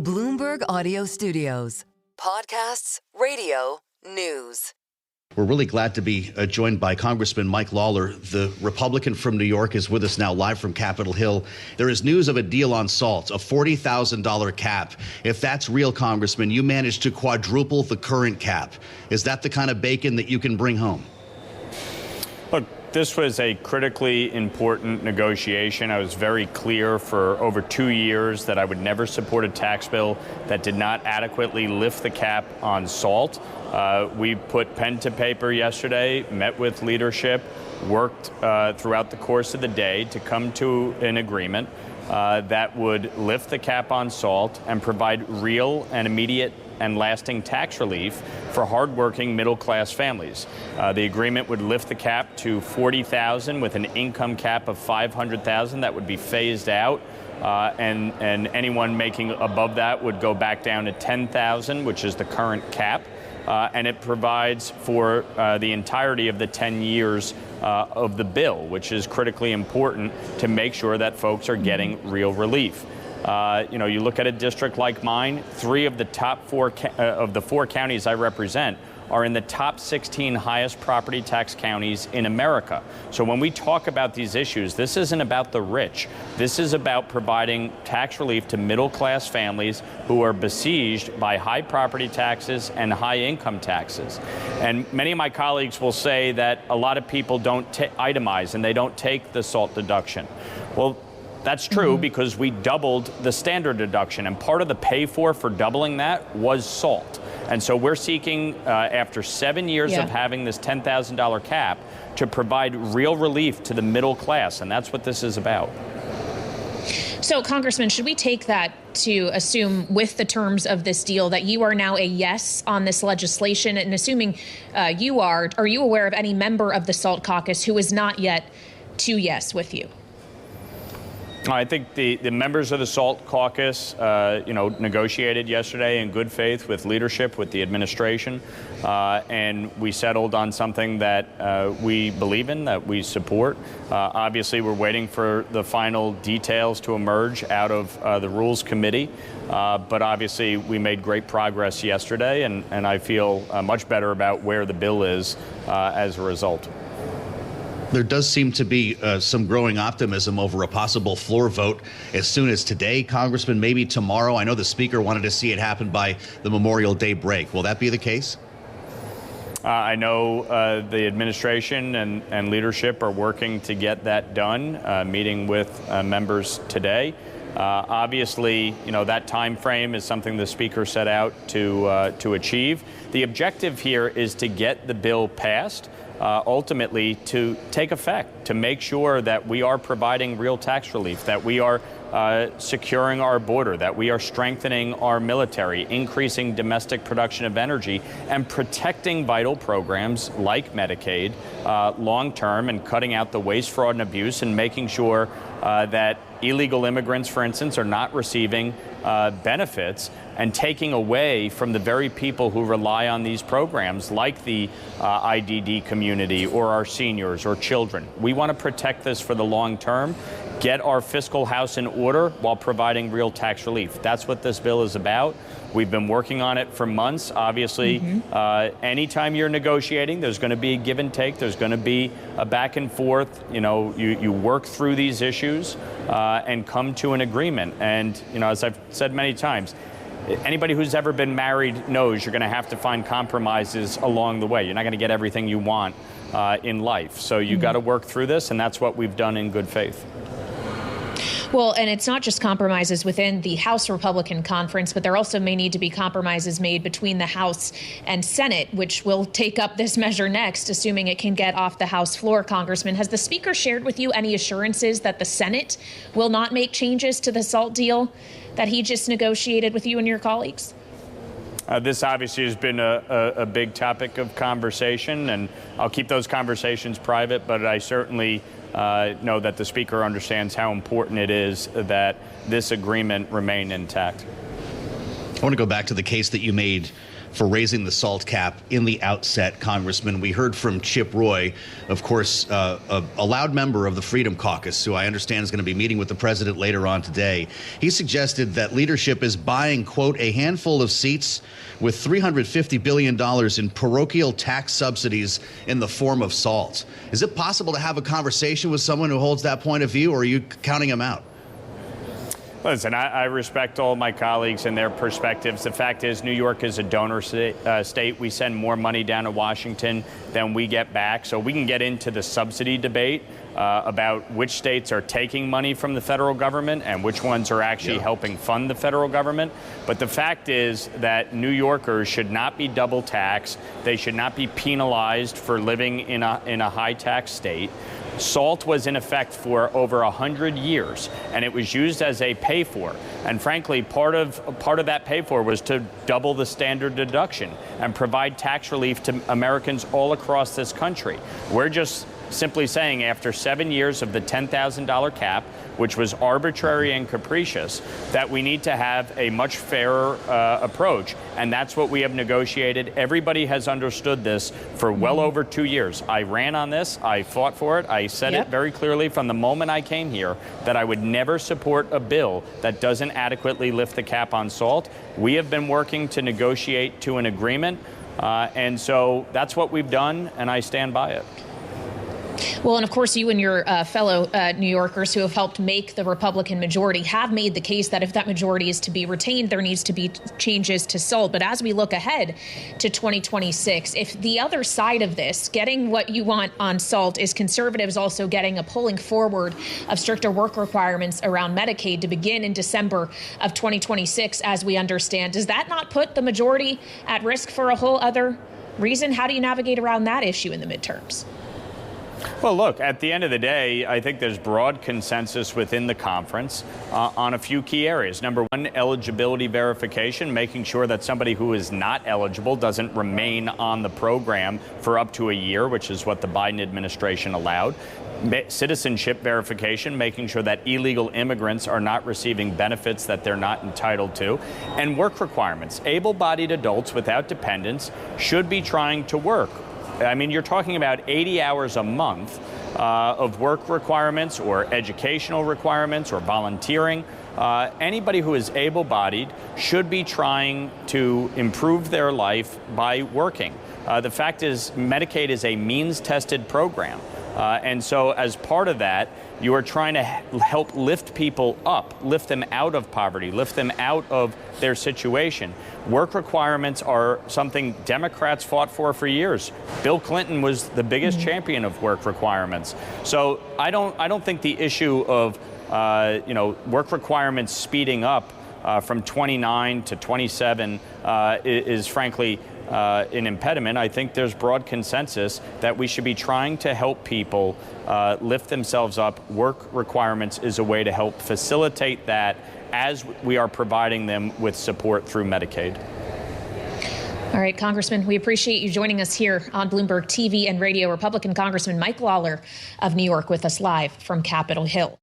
Bloomberg Audio Studios. Podcasts, radio, news. We're really glad to be joined by Congressman Mike Lawler. The Republican from New York is with us now live from Capitol Hill. There is news of a deal on salt, a $40,000 cap. If that's real, Congressman, you managed to quadruple the current cap. Is that the kind of bacon that you can bring home? Look, this was a critically important negotiation. I was very clear for over 2 years that I would never support a tax bill that did not adequately lift the cap on salt. We put pen to paper yesterday, met with leadership, worked throughout the course of the day to come to an agreement that would lift the cap on salt and provide real and immediate and lasting tax relief for hardworking middle-class families. The agreement would lift the cap to $40,000 with an income cap of $500,000 that would be phased out. And anyone making above that would go back down to $10,000, which is the current cap. And it provides for the entirety of the 10 years of the bill, which is critically important to make sure that folks are getting real relief. You look at a district like mine, 3 of the top 4 of the 4 counties I represent are in the top 16 highest property tax counties in America. So when we talk about these issues, this isn't about the rich. This is about providing tax relief to middle-class families who are besieged by high property taxes and high income taxes. And many of my colleagues will say that a lot of people don't itemize and they don't take the SALT deduction. Well, that's true because we doubled the standard deduction, and part of the pay for doubling that was SALT. And so we're seeking, after 7 years of having this $10,000 cap, to provide real relief to the middle class, and that's what this is about. So, Congressman, should we take that to assume, with the terms of this deal, that you are now a yes on this legislation? And assuming you are you aware of any member of the SALT Caucus who is not yet to yes with you? I think the members of the SALT Caucus, negotiated yesterday in good faith with leadership, with the administration, and we settled on something that we believe in, that we support. Obviously, we're waiting for the final details to emerge out of the Rules Committee, but obviously we made great progress yesterday, and I feel much better about where the bill is as a result. There does seem to be some growing optimism over a possible floor vote as soon as today, Congressman, maybe tomorrow. I know the Speaker wanted to see it happen by the Memorial Day break. Will that be the case? I know the administration and leadership are working to get that done, meeting with members today. Obviously, that time frame is something the Speaker set out to achieve. The objective here is to get the bill passed. Ultimately to take effect, to make sure that we are providing real tax relief, that we are securing our border, that we are strengthening our military, increasing domestic production of energy, and protecting vital programs like Medicaid long-term, and cutting out the waste, fraud, and abuse, and making sure that illegal immigrants, for instance, are not receiving benefits, and taking away from the very people who rely on these programs, like the IDD community or our seniors or children. We want to protect this for the long term, get our fiscal house in order while providing real tax relief. That's what this bill is about. We've been working on it for months. Obviously, anytime you're negotiating, there's going to be a give and take. There's going to be a back and forth. You work through these issues and come to an agreement. And, as I've said many times, anybody who's ever been married knows you're going to have to find compromises along the way. You're not going to get everything you want in life. So you've got to work through this, and that's what we've done in good faith. Well, and it's not just compromises within the House Republican Conference, but there also may need to be compromises made between the House and Senate, which will take up this measure next, assuming it can get off the House floor. Congressman, has the Speaker shared with you any assurances that the Senate will not make changes to the SALT deal that he just negotiated with you and your colleagues? This obviously has been a big topic of conversation, and I'll keep those conversations private, but I certainly know that the Speaker understands how important it is that this agreement remain intact. I want to go back to the case that you made for raising the SALT cap in the outset, Congressman. We heard from Chip Roy, of course, a loud member of the Freedom Caucus, who I understand is going to be meeting with the president later on today. He suggested that leadership is buying, quote, a handful of seats with $350 billion in parochial tax subsidies in the form of SALT. Is it possible to have a conversation with someone who holds that point of view, or are you counting him out? Listen, I respect all my colleagues and their perspectives. The fact is, New York is a donor state. We send more money down to Washington than we get back. So we can get into the subsidy debate about which states are taking money from the federal government and which ones are actually helping fund the federal government. But the fact is that New Yorkers should not be double taxed. They should not be penalized for living in a high tax state. SALT was in effect for over 100 years, and it was used as a pay-for. And frankly, part of that pay-for was to double the standard deduction and provide tax relief to Americans all across this country. We're just simply saying, after 7 years of the $10,000 cap, which was arbitrary and capricious, that we need to have a much fairer approach. And that's what we have negotiated. Everybody has understood this for well over 2 years. I ran on this. I fought for it. I said it very clearly from the moment I came here that I would never support a bill that doesn't adequately lift the cap on SALT. We have been working to negotiate to an agreement. And so that's what we've done, and I stand by it. Well, and of course, you and your fellow New Yorkers who have helped make the Republican majority have made the case that if that majority is to be retained, there needs to be changes to SALT. But as we look ahead to 2026, if the other side of this, getting what you want on SALT, is conservatives also getting a pulling forward of stricter work requirements around Medicaid to begin in December of 2026, as we understand, does that not put the majority at risk for a whole other reason? How do you navigate around that issue in the midterms? Well, look, at the end of the day, I think there's broad consensus within the conference on a few key areas. Number one, eligibility verification, making sure that somebody who is not eligible doesn't remain on the program for up to a year, which is what the Biden administration allowed. Citizenship verification, making sure that illegal immigrants are not receiving benefits that they're not entitled to. And work requirements. Able-bodied adults without dependents should be trying to work. I mean, you're talking about 80 hours a month of work requirements or educational requirements or volunteering. Anybody who is able-bodied should be trying to improve their life by working. The fact is, Medicaid is a means-tested program. And so as part of that, you are trying to help lift people up, lift them out of poverty, lift them out of their situation. Work requirements are something Democrats fought for years. Bill Clinton was the biggest champion of work requirements. So I don't think the issue of work requirements speeding up from 29 to 27 is frankly an impediment. I think there's broad consensus that we should be trying to help people lift themselves up. Work requirements is a way to help facilitate that as we are providing them with support through Medicaid. All right, Congressman, we appreciate you joining us here on Bloomberg TV and Radio. Republican Congressman Mike Lawler of New York with us live from Capitol Hill.